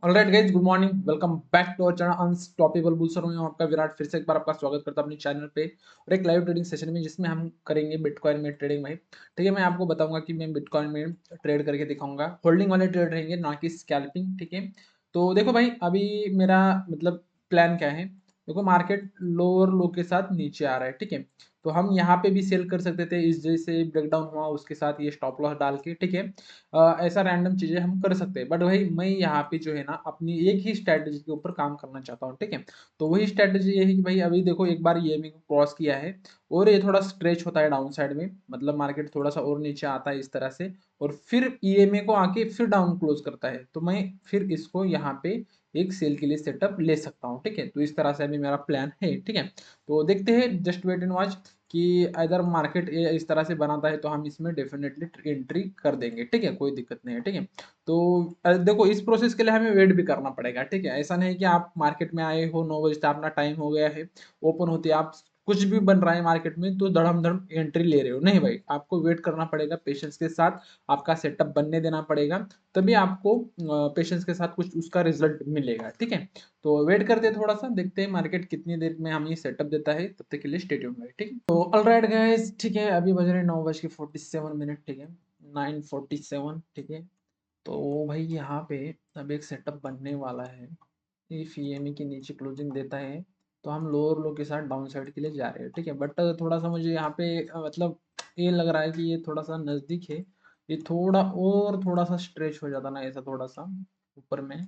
Alright guys, good morning, welcome back to our channel unstoppable बुल्सर। हूं आपका विराट, फिर से एक बार आपका स्वागत करता हूं अपने चैनल पे और एक लाइव ट्रेडिंग सेशन में, जिसमें हम करेंगे बिटकॉइन में ट्रेडिंग भाई। ठीक है, मैं आपको बताऊंगा कि मैं बिटकॉइन में ट्रेड करके दिखाऊंगा। होल्डिंग वाले ट्रेड रहेंगे, ना कि स्कैल्पिंग। ठीक है, तो देखो भाई, अभी मेरा मतलब प्लान क्या है। देखो, मार्केट लोअर लो के साथ नीचे आ रहा है। ठीक है, तो हम यहाँ पे भी सेल कर सकते थे, इस जैसे ब्रेकडाउन हुआ उसके साथ ये स्टॉप लॉस डाल के। ठीक है, ऐसा रैंडम चीजें हम कर सकते हैं, बट भाई मैं यहाँ पे जो है ना अपनी एक ही स्ट्रैटेजी के ऊपर काम करना चाहता हूँ। ठीक है, तो वही स्ट्रैटेजी ये है कि भाई अभी देखो, एक बार ईएमए को क्रॉस किया है और ये थोड़ा स्ट्रेच होता है डाउन साइड में, मतलब मार्केट थोड़ा सा और नीचे आता है इस तरह से, और फिर ईएमए को आके फिर डाउन क्लोज करता है, तो मैं फिर इसको यहाँ पे एक सेल के लिए सेटअप ले सकता हूँ। ठीक है, तो इस तरह से अभी मेरा प्लान है। ठीक है, तो देखते हैं, जस्ट वेट एंड वॉच कि अगर मार्केट इस तरह से बनाता है तो हम इसमें डेफिनेटली एंट्री कर देंगे। ठीक है, कोई दिक्कत नहीं है। ठीक है, तो देखो, इस प्रोसेस के लिए हमें वेट भी करना पड़ेगा। ठीक है, ऐसा नहीं कि आप मार्केट में आए हो 9 बजे से अपना टाइम हो गया है, ओपन होते आप कुछ भी बन रहा है मार्केट में तो धड़म धड़म एंट्री ले रहे हो। नहीं भाई, आपको वेट करना पड़ेगा पेशेंस के साथ, आपका सेटअप बनने देना पड़ेगा, तभी आपको पेशेंस के साथ कुछ उसका रिजल्ट मिलेगा। ठीक है, तो वेट करते हैं, थोड़ा सा देखते हैं मार्केट कितनी देर में हमें सेटअप देता है। तब तक के लिए स्टे ट्यून्ड भाई। ठीक है, तो ऑलराइट गाइस, ठीक है, अभी बज रहे 9:47। ठीक है, 9:47। ठीक है, तो भाई यहाँ पे अब एक सेटअप बनने वाला है। इफ ईएमई के नीचे क्लोजिंग देता है तो हम लोअर लो के साथ डाउन साइड के लिए जा रहे हैं। ठीक है, बट थोड़ा सा मुझे यहाँ पे मतलब ये लग रहा है कि ये थोड़ा सा नज़दीक है। ये थोड़ा और थोड़ा सा स्ट्रेच हो जाता ना ऐसा थोड़ा सा ऊपर में,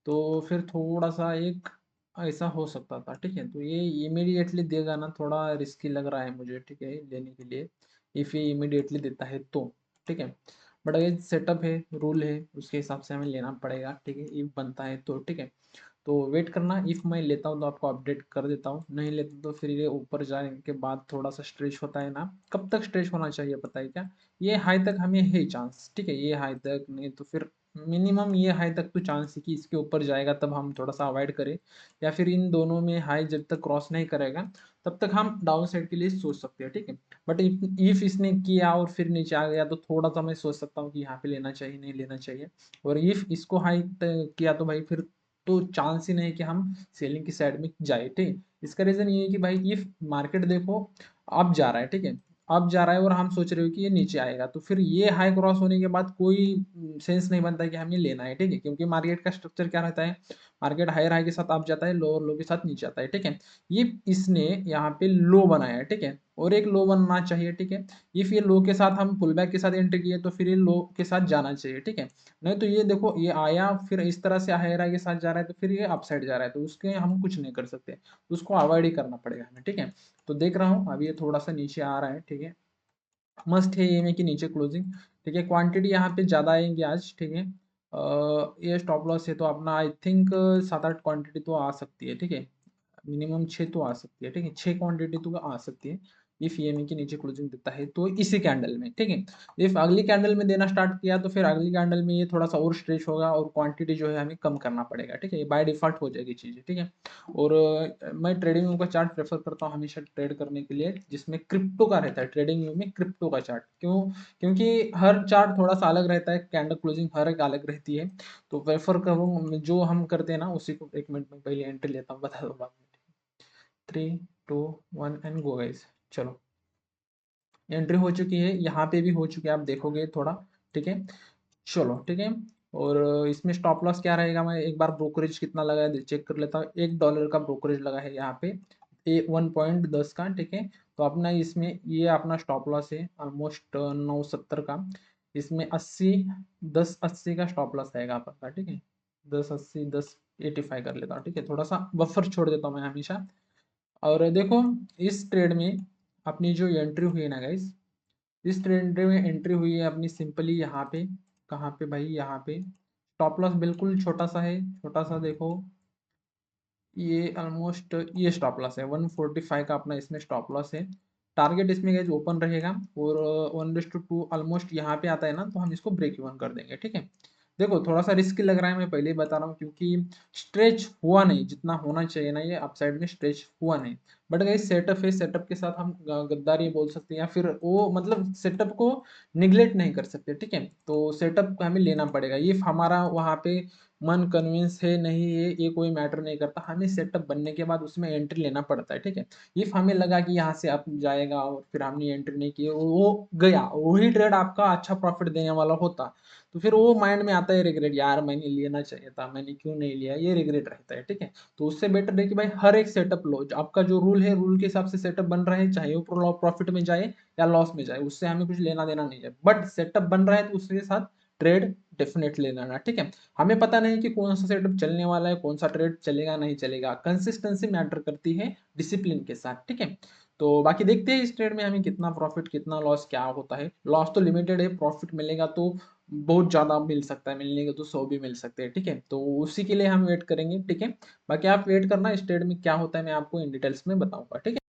तो फिर थोड़ा सा एक ऐसा हो सकता था। ठीक है, तो ये इमीडिएटली देगा ना, थोड़ा रिस्की लग रहा है मुझे। ठीक है, लेने के लिए, इफ ये इमीडिएटली देता है तो। ठीक है, बट अगर सेटअप है, रूल है, उसके हिसाब से हमें लेना पड़ेगा। ठीक है, इफ बनता है तो। ठीक है, तो वेट करना, इफ मैं लेता हूँ तो आपको अपडेट कर देता हूँ, नहीं लेता तो फिर ये ऊपर जाने के बाद थोड़ा सा स्ट्रेच होता है ना। कब तक स्ट्रेच होना चाहिए पता है क्या? ये हाई तक हमें है चांस। ठीक है, ये हाई तक नहीं तो फिर मिनिमम ये हाई तक तो चांस है कि इसके ऊपर जाएगा, तब हम थोड़ा सा अवॉइड करें, या फिर इन दोनों में हाई जब तक क्रॉस नहीं करेगा तब तक हम डाउन साइड के लिए सोच सकते हैं। ठीक है, बट इफ इसने किया और फिर नीचे आ गया तो थोड़ा सा मैं सोच सकता हूँ कि यहाँ पे लेना चाहिए नहीं लेना चाहिए। और इफ इसको हाई किया तो भाई फिर तो चांस ही नहीं कि हम सेलिंग की साइड में जाए। ठीक है, इसका रीजन ये है कि भाई ये मार्केट देखो अब जा रहा है। ठीक है, अब जा रहा है और हम सोच रहे हो कि ये नीचे आएगा, तो फिर ये हाई क्रॉस होने के बाद कोई सेंस नहीं बनता कि हमें लेना है। ठीक है, क्योंकि मार्केट का स्ट्रक्चर क्या रहता है, मार्केट हायर हाई के साथ आप जाता है, लोअर लो के साथ नीचे आता है। ठीक है, ये इसने यहाँ पे लो बनाया है। ठीक है, और एक लो बनना चाहिए। ठीक है, इफ ये लो के साथ हम पुल बैक के साथ एंट्री किए तो फिर ये लो के साथ जाना चाहिए। ठीक है, नहीं तो ये देखो, ये आया फिर इस तरह से हायरा के साथ जा रहा है तो फिर ये अपसाइड जा रहा है, तो उसके हम कुछ नहीं कर सकते, उसको अवॉइड ही करना पड़ेगा हमें। ठीक है, तो देख रहा हूँ अभी ये थोड़ा सा नीचे आ रहा है। ठीक है, मस्ट है ईएमए की नीचे क्लोजिंग। ठीक है, क्वांटिटी यहाँ पे ज़्यादा आएंगी आज। ठीक है, ये स्टॉप लॉस है तो अपना आई थिंक 7-8 क्वांटिटी तो आ सकती है। ठीक है, मिनिमम 6 तो आ सकती है। ठीक है, 6 क्वांटिटी तो आ सकती है इफ ईएमए के नीचे क्लोजिंग देता है तो, इसी कैंडल में। ठीक है, इफ अगली कैंडल में देना स्टार्ट किया तो फिर अगली कैंडल में ये थोड़ा सा और स्ट्रेच होगा और क्वांटिटी जो है हमें कम करना पड़ेगा। ठीक है, बाय डिफॉल्ट हो जाएगी चीज़ें। ठीक है, और मैं ट्रेडिंग व्यू का चार्ट प्रेफर करता हूँ हमेशा ट्रेड करने के लिए, जिसमें क्रिप्टो का रहता है। ट्रेडिंग व्यू में क्रिप्टो का चार्ट क्यों? क्योंकि हर चार्ट थोड़ा सा अलग रहता है, कैंडल क्लोजिंग हर एक अलग रहती है, तो प्रेफर करूँ जो हम करते हैं ना उसी को। 1 मिनट में पहले एंट्री लेता हूँ, बता दो बाद में। 3, 2, 1 एंड गो गाइस। चलो, एंट्री हो चुकी है, यहाँ पे भी हो चुकी है, आप देखोगे थोड़ा। ठीक है, चलो ठीक है, और इसमें स्टॉप लॉस क्या रहेगा, मैं एक बार ब्रोकरेज कितना लगा है चेक कर लेता हूँ। $1 का ब्रोकरेज लगा है यहाँ पे, 1.10 का। ठीक है, तो अपना इसमें ये अपना स्टॉप लॉस है ऑलमोस्ट 970 का। इसमें 80, 1080 का स्टॉप लॉस रहेगा आपका। ठीक है, 1080, 1085 कर लेता हूँ। ठीक है, थोड़ा सा बफर छोड़ देता हूँ मैं हमेशा। और देखो, इस ट्रेड में अपनी जो एंट्री हुई है ना गाइस, इस ट्रेड में एंट्री हुई है अपनी सिंपली यहाँ पे। कहाँ पे भाई? यहाँ पे स्टॉप लॉस बिल्कुल छोटा सा है, छोटा सा देखो, ये ऑलमोस्ट ये स्टॉप लॉस है 145 का अपना, इसमें स्टॉप लॉस है। टारगेट इसमें गाइस ओपन रहेगा और 1:2 ऑलमोस्ट यहाँ पे आता है ना, तो हम इसको ब्रेक इवन कर देंगे। ठीक है, देखो थोड़ा सा रिस्की लग रहा है, मैं पहले ही बता रहा हूँ, क्योंकि स्ट्रेच हुआ नहीं जितना होना चाहिए ना, ये अपसाइड में स्ट्रेच हुआ नहीं। बट गाइस सेटअप है, सेटअप के साथ हम गद्दारी बोल सकते हैं, या फिर वो मतलब सेटअप को निगलेक्ट नहीं कर सकते, ठीक है। तो सेटअप हमें लेना पड़ेगा, ये हमारा वहाँ पे मन कन्विंस है नहीं है ये कोई मैटर नहीं करता, हमें सेटअप बनने के बाद उसमें एंट्री लेना पड़ता है, ठीक है। इफ हमें लगा कि यहाँ से अप जाएगा और फिर हमने एंट्री नहीं की, वो गया, वही ट्रेड आपका अच्छा प्रॉफिट देने वाला होता, तो फिर वो माइंड में आता है रिग्रेट, यार मैंने लेना चाहिए था, मैंने क्यों नहीं लिया, ये रिग्रेट रहता है, ठीक है। तो उससे बेटर है कि भाई हर एक सेटअप लो, आपका जो रूल है रूल के हिसाब से सेटअप बन रहा है, चाहे वो प्रॉफिट में जाए या लॉस में जाए, उससे हमें कुछ लेना देना नहीं है, बट सेटअप बन रहा है तो उसके साथ ट्रेड डेफिनेटली लेना, ठीक है। हमें पता नहीं कि कौन सा सेटअप चलने वाला है, कौन सा ट्रेड चलेगा नहीं चलेगा, कंसिस्टेंसी मैटर करती है डिसिप्लिन के साथ, ठीक है। तो बाकी देखते हैं इस ट्रेड में हमें कितना प्रॉफिट कितना लॉस क्या होता है, लॉस तो लिमिटेड है, प्रॉफिट मिलेगा तो बहुत ज्यादा मिल सकता है, मिलने के तो 100 भी मिल सकते हैं, ठीक है। तो उसी के लिए हम वेट करेंगे, ठीक है। बाकी आप वेट करना, इस ट्रेड में क्या होता है मैं आपको इन डिटेल्स में बताऊंगा, ठीक है।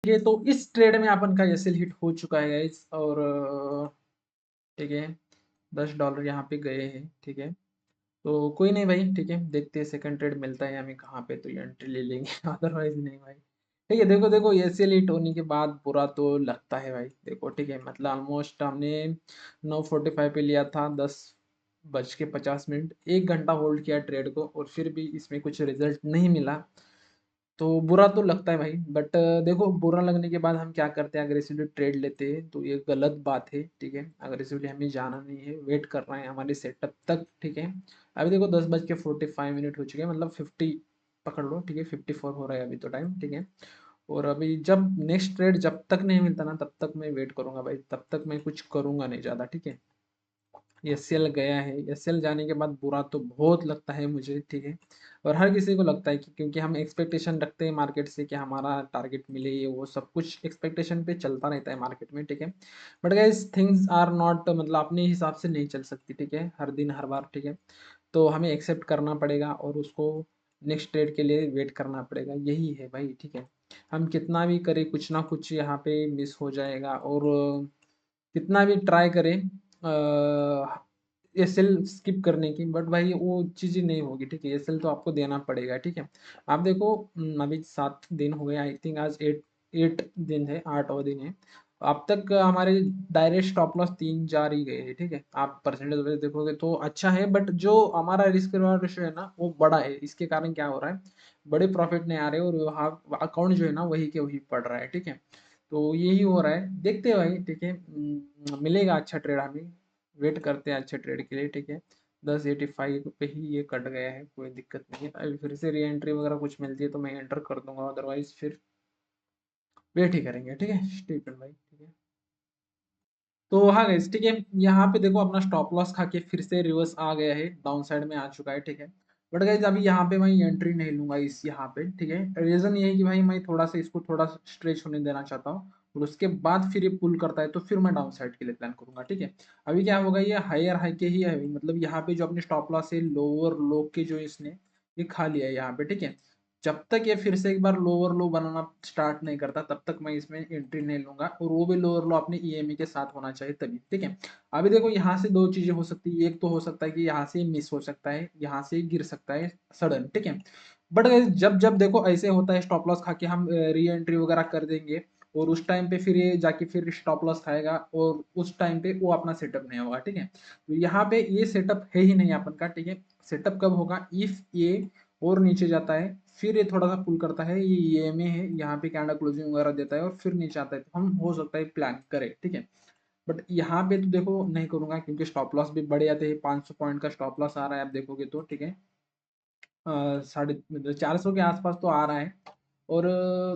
ये तो इस ट्रेड में अपन का एसएल हिट हो चुका है गाइस, और ठीक है, $10 यहाँ पे गए हैं, ठीक है। तो कोई नहीं भाई, ठीक है, देखते हैं सेकंड ट्रेड मिलता है हमें कहाँ पे, तो ये एंट्री ले लेंगे अदरवाइज नहीं भाई, ठीक है। देखो देखो एसएल हिट होने के बाद बुरा तो लगता है भाई, देखो ठीक है, मतलब ऑलमोस्ट हमने 9:45 पे लिया था, 10:50, 1 घंटा होल्ड किया ट्रेड को, और फिर भी इसमें कुछ रिजल्ट नहीं मिला, तो बुरा तो लगता है भाई। बट देखो बुरा लगने के बाद हम क्या करते हैं, अग्रेसिवली ट्रेड लेते हैं, तो ये गलत बात है, ठीक है। अग्रेसिवली हमें जाना नहीं है, वेट कर रहे हैं हमारे सेटअप तक, ठीक है। अभी देखो 10:45 हो चुके हैं, मतलब 50 पकड़ लो, ठीक है, 54 हो रहा है अभी तो टाइम, ठीक है। और अभी जब नेक्स्ट ट्रेड जब तक नहीं मिलता ना, तब तक मैं वेट करूंगा भाई, तब तक मैं कुछ करूंगा नहीं ज़्यादा, ठीक है। एसएल गया है, एसएल जाने के बाद बुरा तो बहुत लगता है मुझे, ठीक है। और हर किसी को लगता है कि क्योंकि हम एक्सपेक्टेशन रखते हैं मार्केट से कि हमारा टारगेट मिले, ये वो सब कुछ एक्सपेक्टेशन पे चलता रहता है मार्केट में, ठीक है। But guys things are not, मतलब अपने हिसाब से नहीं चल सकती, ठीक है, हर दिन हर बार, ठीक है। तो हमें एक्सेप्ट करना पड़ेगा और उसको नेक्स्ट ट्रेड के लिए वेट करना पड़ेगा, यही है भाई, ठीक है। हम कितना भी करें कुछ ना कुछ यहाँ पे मिस हो जाएगा, और कितना भी ट्राई करें एसएल स्किप करने की, बट भाई वो चीज़ ही नहीं होगी, ठीक है, एसएल तो आपको देना पड़ेगा, ठीक है। आप देखो अभी 7 दिन हो गए, आई थिंक आज 8 दिन है, 8वां दिन है, अब तक हमारे डायरेक्ट स्टॉप लॉस 3 जा ही गए हैं, ठीक है। आप परसेंटेज वगैरह देखोगे तो अच्छा है, बट जो हमारा रिस्क रिवॉर्ड रेशियो है ना वो बड़ा है, इसके कारण क्या हो रहा है, बड़े प्रॉफिट नहीं आ रहे, और अकाउंट जो है ना वही के वही पड़ रहा है, ठीक है। तो यही हो रहा है, देखते हैं भाई, ठीक है। मिलेगा अच्छा ट्रेड हमें, वेट करते हैं अच्छे ट्रेड के लिए, ठीक है। 10:85 पे ही ये कट गया है, कोई दिक्कत नहीं है, अभी फिर से री एंट्री वगैरह कुछ मिलती है तो मैं एंटर कर दूंगा, अदरवाइज फिर वेट ही करेंगे, ठीक है स्टीफन भाई, ठीक है। तो हाँ गाइस, ठीक है, यहाँ पे देखो अपना स्टॉप लॉस खा के फिर से रिवर्स आ गया है, डाउन साइड में आ चुका है, ठीक है। बट गाइज अभी यहाँ पे मैं एंट्री नहीं लूंगा इस यहाँ पे, ठीक है। रीजन ये है कि भाई मैं थोड़ा सा इसको थोड़ा स्ट्रेच होने देना चाहता हूँ, और उसके बाद फिर ये पुल करता है तो फिर मैं डाउन साइड के लिए प्लान करूंगा, ठीक है। अभी क्या होगा, ये हायर हाई के ही है, मतलब यहाँ पे जो अपने स्टॉप लॉस है लोअर लो के जो इसने ये खा लिया है यहाँ पे, ठीक है। जब तक ये फिर से एक बार लोअर लो बनाना स्टार्ट नहीं करता तब तक मैं इसमें एंट्री नहीं लूंगा, और वो भी लोअर लो अपने ईएमई के साथ होना चाहिए तभी, ठीक है। अभी देखो यहाँ से दो चीजें हो सकती है, एक तो हो सकता है कि यहाँ से मिस हो सकता है, यहाँ से गिर सकता है सडन, ठीक है। बट जब जब देखो ऐसे होता है, स्टॉप लॉस खा के हम री एंट्री वगैरह कर देंगे, और उस टाइम पे फिर ये जाके फिर स्टॉप लॉस खाएगा, और उस टाइम पे वो अपना सेटअप नहीं होगा, ठीक है। तो यहाँ पे ये सेटअप है ही नहीं अपन का, ठीक है। सेटअप कब होगा, इफ ये और नीचे जाता है, फिर ये थोड़ा सा पुल करता है, ये ईएमए है, यहाँ पे कैंडल क्लोजिंग वगैरह देता है और फिर नीचे आता है, तो हम हो सकता है प्लान करें, ठीक है। बट यहाँ पे तो देखो नहीं करूंगा, क्योंकि स्टॉप लॉस भी बढ़ जाते हैं, 500 पॉइंट का स्टॉप लॉस आ रहा है आप देखोगे तो, ठीक है। 450 के आसपास तो आ रहा है, और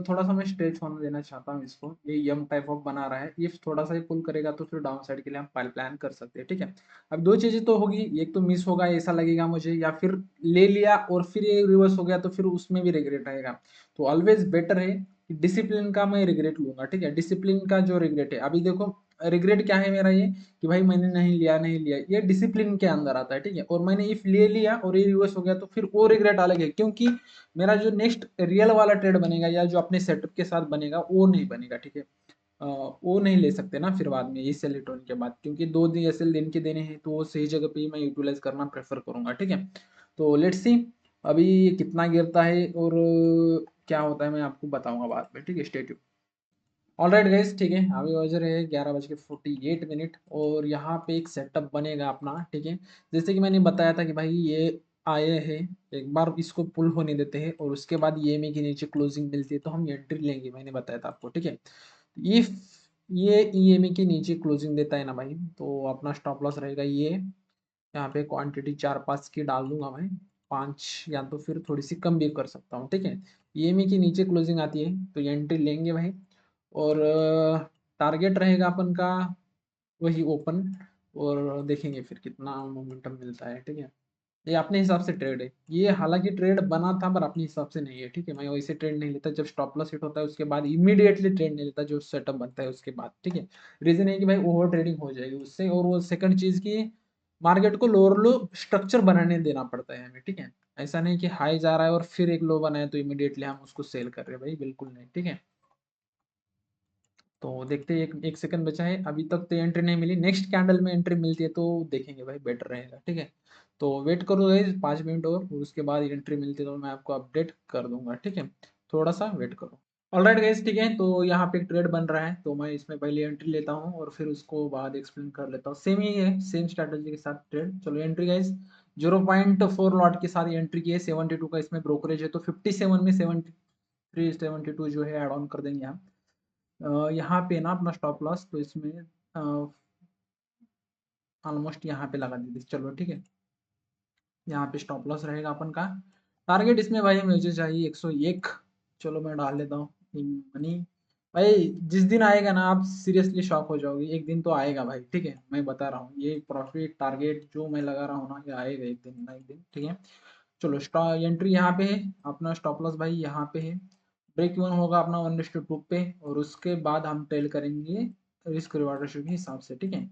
थोड़ा सा मैं स्ट्रेच होने देना चाहता हूँ इसको, ये यम टाइप ऑफ बना रहा है, इफ थोड़ा सा ही पुल करेगा तो फिर डाउन साइड के लिए हम प्लान कर सकते हैं, ठीक है। अब दो चीजें तो होगी, एक तो मिस होगा ऐसा लगेगा मुझे, या फिर ले लिया और फिर ये रिवर्स हो गया तो फिर उसमें भी रिग्रेट आएगा। तो ऑलवेज बेटर है कि डिसिप्लिन का मैं रिग्रेट लूंगा, ठीक है। डिसिप्लिन का जो रिग्रेट है, अभी देखो रिग्रेट क्या है मेरा, ये कि भाई मैंने नहीं लिया, ये डिसिप्लिन के अंदर आता है, ठीक है। और मैंने इफ ले लिया और ये रिवर्स हो गया तो फिर वो रिग्रेट अलग है, क्योंकि मेरा जो नेक्स्ट रियल वाला ट्रेड बनेगा या जो अपने सेटअप के साथ बनेगा वो नहीं बनेगा, ठीक है। वो नहीं ले सकते ना फिर बाद में ये सेलेक्ट होने के बाद, क्योंकि 2 दिन ऐसे दिन के देने हैं तो वो सही जगह पे ही मैं यूटिलाइज करना प्रेफर करूंगा, ठीक है। तो लेट्स सी अभी कितना गिरता है और क्या होता है मैं आपको बताऊंगा बाद में, ठीक है। Stay tuned. ऑलराइट गाइस, ठीक है। अभी बज रहे हैं 11:48, और यहाँ पे एक सेटअप बनेगा अपना, ठीक है। जैसे कि मैंने बताया था कि भाई ये आए हैं, एक बार इसको पुल होने देते हैं और उसके बाद ईएमए के नीचे क्लोजिंग मिलती है तो हम एंट्री लेंगे, मैंने बताया था आपको, ठीक है। इफ ये ईएमए के नीचे क्लोजिंग देता है ना भाई, तो अपना स्टॉप लॉस रहेगा ये, यहाँ पे क्वांटिटी 4-5 की डाल दूंगा मैं, 5 या तो फिर थोड़ी सी कम भी कर सकता हूँ, ठीक है। ईएमए के नीचे क्लोजिंग आती है तो ये एंट्री लेंगे भाई, और टारगेट रहेगा अपन का वही ओपन, और देखेंगे फिर कितना मोमेंटम मिलता है, ठीक है। ये अपने हिसाब से ट्रेड है, ये हालांकि ट्रेड बना था पर अपने हिसाब से नहीं है, ठीक है। मैं वैसे ट्रेड नहीं लेता, जब स्टॉप लॉस हिट होता है उसके बाद इमीडिएटली ट्रेड नहीं लेता, जो सेटअप बनता है उसके बाद, ठीक है। रीजन है कि भाई ओवर ट्रेडिंग हो जाएगी उससे, और वो सेकंड चीज की मार्केट को लोअर लो स्ट्रक्चर बनाने देना पड़ता है हमें, ठीक है। ऐसा नहीं कि हाई जा रहा है और फिर एक लो बनाए तो इमीडिएटली हम उसको सेल कर रहे हैं, भाई बिल्कुल नहीं, ठीक है। तो देखते हैं, एक एक सेकंड बचा है, अभी तक तो एंट्री नहीं मिली, नेक्स्ट कैंडल में एंट्री मिलती है तो देखेंगे भाई, बेटर रहेगा, ठीक है। तो वेट करो गाइस 5 मिनट और उसके बाद एंट्री मिलती है तो मैं आपको अपडेट कर दूंगा, ठीक है। थोड़ा सा वेट करो। ऑलराइट गाइस, ठीक है। तो यहाँ पे एक ट्रेड बन रहा है तो मैं इसमें पहले एंट्री लेता हूँ और फिर उसको बाद एक्सप्लेन कर लेता हूँ, सेम ही है, सेम स्ट्रेटेजी के साथ ट्रेड। चलो एंट्री गाइस, 0.4 लॉट के साथ एंट्री की है, 72 का इसमें ब्रोकरेज है, तो 57 में 73-72 जो है ऐड ऑन कर देंगे हम। यहाँ पे ना अपना स्टॉप लॉस तो इसमें ऑलमोस्ट यहाँ पे लगा दीजिए, चलो ठीक है। यहाँ पे स्टॉप लॉस रहेगा अपन का, टारगेट इसमें भाई मुझे चाहिए 101। चलो मैं डाल लेता हूँ मनी। भाई जिस दिन आएगा ना आप सीरियसली शॉक हो जाओगे, एक दिन तो आएगा भाई, ठीक है। मैं बता रहा हूँ ये प्रॉफिट टारगेट जो मैं लगा रहा हूँ ना, ये आएगा एक दिन ना एक दिन, ठीक है। चलो एंट्री यहाँ पे है, अपना स्टॉप लॉस भाई यहाँ पे है, ब्रेक इवन होगा अपना 1:2 पे, और उसके बाद हम टेल करेंगे रिस्क रिवार्ड रेशियो के हिसाब से, ठीक है।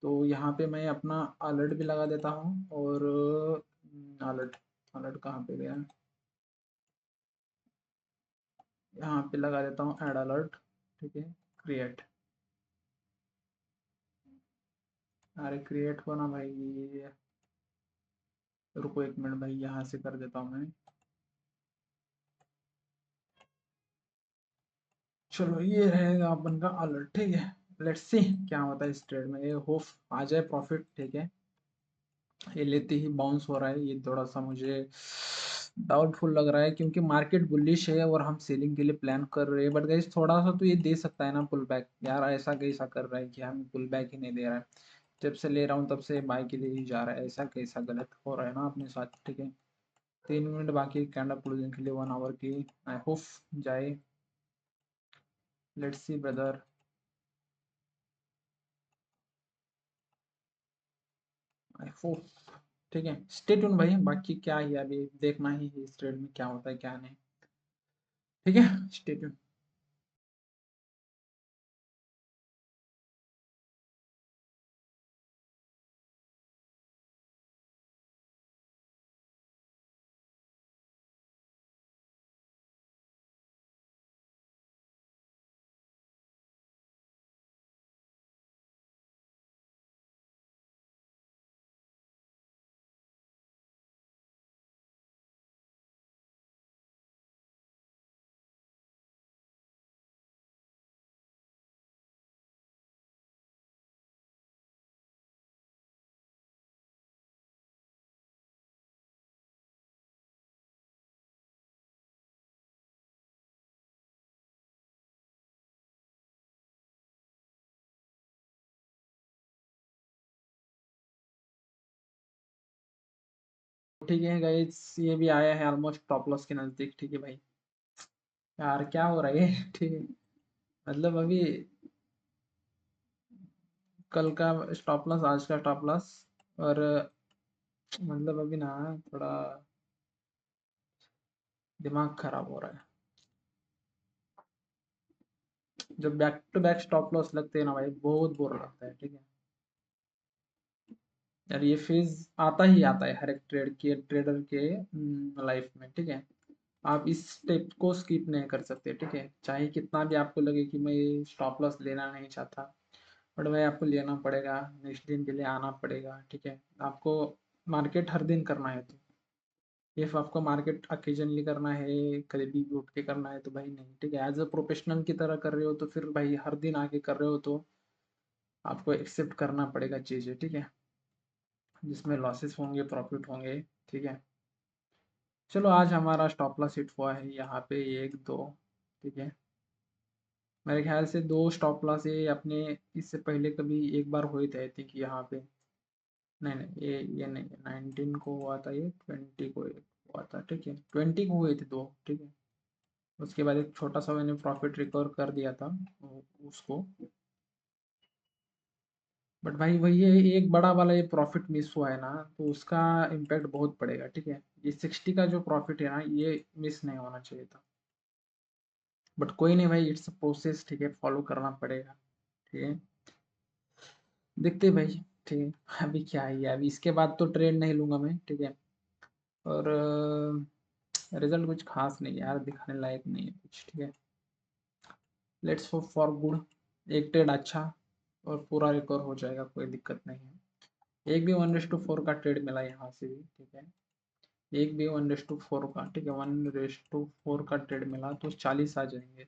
तो यहाँ पे मैं अपना अलर्ट भी लगा देता हूँ, और अलर्ट अलर्ट कहाँ पे गया, यहाँ पे लगा देता हूँ ऐड अलर्ट, ठीक है। क्रिएट, अरे क्रिएट को ना भाई, ये रुको 1 मिनट भाई, यहाँ से कर देता हूँ मैं। चलो ये रहेगा अपन का अलर्ट, ठीक है। लेट्स सी क्या होता है इस ट्रेड में, ये होप आ जाए प्रॉफिट, ठीक है। ये लेते ही बाउंस हो रहा है, ये थोड़ा सा मुझे डाउटफुल लग रहा है, क्योंकि मार्केट बुलिश है और हम सेलिंग के लिए प्लान कर रहे हैं, बट गाइस थोड़ा सा तो ये दे सकता है ना पुल बैक, यार ऐसा कैसा कर रहा है कि हमें पुल बैक ही नहीं दे रहा है, जब से ले रहा हूँ तब से बाई के लिए ही जा रहा है, ऐसा कैसा गलत हो रहा है ना अपने साथ, ठीक है। 3 मिनट बाकी कैंडल क्लोजिंग के लिए, 1 आवर की, आई होप जाए, let's see brother. I hope, ठीक है, स्टे ट्यून भाई, बाकी क्या ही अभी देखना ही है इस ट्रेड में क्या होता है क्या नहीं। ठीक है, स्टे ट्यून। ठीक है गाइस, ये भी आया है ऑलमोस्ट टॉप लॉस के नजदीक। ठीक है भाई, यार क्या हो रहा है ठीक है, मतलब अभी कल का स्टॉप लॉस, आज का स्टॉप लॉस, और मतलब अभी ना थोड़ा दिमाग खराब हो रहा है। जब back to back stop loss लगते हैं ना भाई, बहुत बुरा लगता है। ठीक है यार, ये फेज आता ही आता है हर एक ट्रेडर के लाइफ में। ठीक है, आप इस स्टेप को स्किप नहीं कर सकते। ठीक है, चाहे कितना भी आपको लगे कि मैं ये स्टॉप लॉस लेना नहीं चाहता, बट भाई आपको लेना पड़ेगा, नेक्स्ट दिन के लिए आना पड़ेगा। ठीक है, आपको मार्केट हर दिन करना है, तो इफ आपको मार्केट अकेजनली करना है, कभी भी उठ के करना है तो भाई नहीं। ठीक है, एज अ प्रोफेशनल की तरह कर रहे हो तो फिर भाई हर दिन आके कर रहे हो तो आपको एक्सेप्ट करना पड़ेगा चीज़ें। ठीक है, जिसमें लॉसेस होंगे प्रॉफिट होंगे। ठीक है, चलो आज हमारा स्टॉप लॉस हिट हुआ है यहाँ पे, एक दो। ठीक है, मेरे ख्याल से दो स्टॉप लॉस ये अपने इससे पहले कभी एक बार हुए थे आई थिंक यहाँ पे। नहीं नहीं, ये नहीं, 19 को हुआ था, ये 20 को एक हुआ था। ठीक है, 20 को हुए थे दो। ठीक है, उसके बाद एक छोटा सा मैंने प्रॉफिट रिकवर कर दिया था उसको। बट भाई वही है, एक बड़ा वाला ये प्रॉफिट मिस हुआ है ना, तो उसका इम्पैक्ट बहुत पड़ेगा। ठीक है, ये 60 का जो प्रॉफिट है ना, ये मिस नहीं होना चाहिए था। बट कोई नहीं भाई, इट्स अ प्रोसेस। ठीक है, फॉलो करना पड़ेगा। ठीक है, देखते हैं भाई। ठीक है, अभी क्या है, अभी इसके बाद तो ट्रेड नहीं लूंगा मैं। ठीक है, और रिजल्ट कुछ खास नहीं है यार, दिखाने लायक नहीं है कुछ। ठीक है, लेट्स होप फॉर गुड, एक ट्रेड अच्छा और पूरा रिकवर हो जाएगा, कोई दिक्कत नहीं है। एक भी 1:4 का ट्रेड मिला यहाँ से भी। ठीक है, एक भी 1:4 का। ठीक है, 1:4 का ट्रेड मिला तो 40 आ जाएंगे,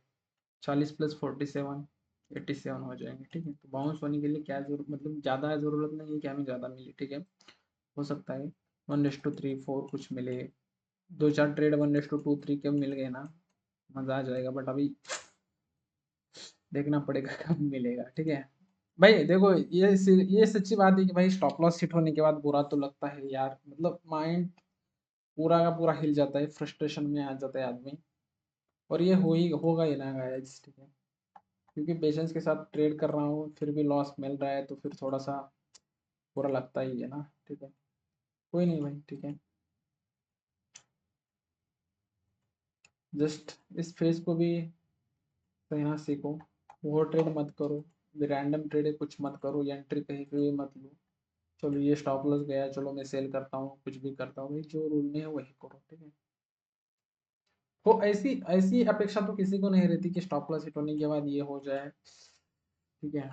40 प्लस 47, 87 हो जाएंगे। ठीक है, तो बाउंस होने के लिए क्या जरूरत, मतलब ज़्यादा ज़रूरत नहीं है कि हमें ज़्यादा मिले। ठीक है, हो सकता है 1:3 4 कुछ मिले, दो चार ट्रेड 1:2 3 के मिल गए ना, मज़ा आ जाएगा। बट अभी देखना पड़ेगा कब मिलेगा। ठीक है भाई, देखो ये सच्ची बात है कि भाई स्टॉप लॉस हिट होने के बाद बुरा तो लगता है यार, मतलब माइंड पूरा का पूरा हिल जाता है, फ्रस्ट्रेशन में आ जाता है आदमी। और ये हो ही होगा ही ना गाइस। ठीक है, क्योंकि पेशेंस के साथ ट्रेड कर रहा हूँ, फिर भी लॉस मिल रहा है तो फिर थोड़ा सा बुरा लगता ही है ना। ठीक है, कोई नहीं भाई। ठीक है, जस्ट इस फेज को भी कहना सीखो, वो ट्रेड मत करो, रैंडम ट्रेड कुछ मत करो, एंट्री कहीं पे भी मत लो। चलो ये स्टॉप लॉस गया, चलो मैं सेल करता हूँ, कुछ भी करता हूँ भाई, जो रूल में है वही करो। ठीक है, तो ऐसी ऐसी अपेक्षा तो किसी को नहीं रहती कि स्टॉप लॉस हिट होने के बाद ये हो जाए। ठीक है,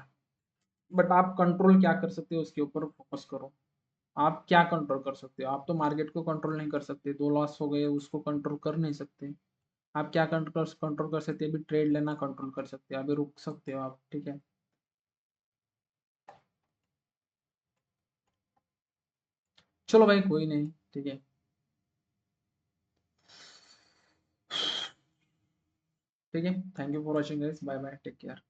बट आप कंट्रोल क्या कर सकते हो उसके ऊपर फोकस करो। आप क्या कंट्रोल कर सकते हो, आप तो मार्केट को कंट्रोल नहीं कर सकते, दो लॉस हो गए उसको कंट्रोल कर नहीं सकते। आप क्या कंट्रोल कर सकते हैं, अभी ट्रेड लेना कंट्रोल कर सकते हो, अभी रुक सकते हो आप। ठीक है, चलो भाई कोई नहीं। ठीक है, ठीक है, thank you for watching guys, bye bye, take care.